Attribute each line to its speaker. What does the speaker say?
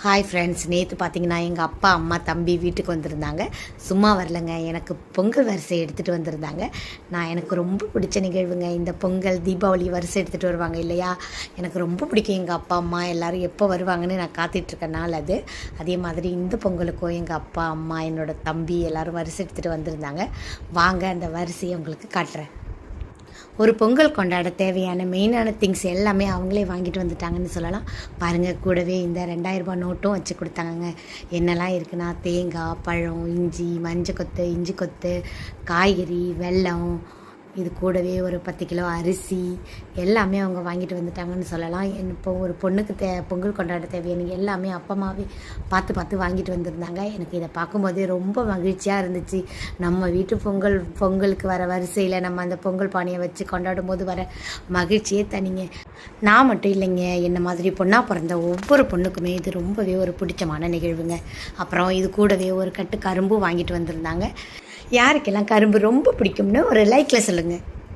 Speaker 1: Hi friends, நேற்று பார்த்தீங்கன்னா எங்கள் அப்பா அம்மா தம்பி வீட்டுக்கு வந்திருந்தாங்க. சும்மா வரலங்க, எனக்கு பொங்கல் வரிசை எடுத்துகிட்டு வந்திருந்தாங்க. எனக்கு ரொம்ப பிடிச்ச நிகழ்வுங்க இந்த பொங்கல். தீபாவளி வரிசை எடுத்துகிட்டு வருவாங்க இல்லையா, எனக்கு ரொம்ப பிடிக்கும். எங்கள் அப்பா அம்மா எல்லோரும் எப்போ வருவாங்கன்னு நான் காத்துட்ருக்க நாள் அது. அதே மாதிரி இந்த பொங்கலுக்கும் எங்கள் அப்பா அம்மா என்னோடய தம்பி எல்லோரும் வரிசை எடுத்துகிட்டு வந்திருந்தாங்க. வாங்க அந்த வரிசையை உங்களுக்கு காட்டுறேன். ஒரு பொங்கல் கொண்டாட தேவையான மெயினான திங்ஸ் எல்லாமே அவங்களே வாங்கிட்டு வந்துட்டாங்கன்னு சொல்லலாம். பாருங்கள், கூடவே இந்த 2000 ரூபாய் நோட்டும் வச்சு கொடுத்தாங்க. என்னெல்லாம் இருக்குன்னா தேங்காய், பழம், இஞ்சி, மஞ்சள் கொத்து, இஞ்சி கொத்து, காய்கறி, வெல்லம், இது கூடவே ஒரு 10 கிலோ அரிசி எல்லாமே அவங்க வாங்கிட்டு வந்துட்டாங்கன்னு சொல்லலாம். இப்போ ஒரு பொண்ணுக்கு பொங்கல் கொண்டாட தேவையான எல்லாமே அப்பமாவே பார்த்து வாங்கிட்டு வந்திருந்தாங்க. எனக்கு இதை பார்க்கும்போதே ரொம்ப மகிழ்ச்சியாக இருந்துச்சு. நம்ம வீட்டு பொங்கலுக்கு வர வரிசையில் நம்ம அந்த பொங்கல் பானையை வச்சு கொண்டாடும் போது வர மகிழ்ச்சியே தனிங்க. நான் மட்டும் இல்லைங்க, என்ன மாதிரி பொண்ணாக பிறந்த ஒவ்வொரு பொண்ணுக்குமே இது ரொம்பவே ஒரு பிடிச்சமான நிகழ்வுங்க. அப்புறம் இது கூடவே ஒரு கட்டு கரும்பும் வாங்கிட்டு வந்திருந்தாங்க. யாருக்கெல்லாம் கரும்பு ரொம்ப பிடிக்கும்னு ஒரு லைக்கில் சொல்லுங்கள்.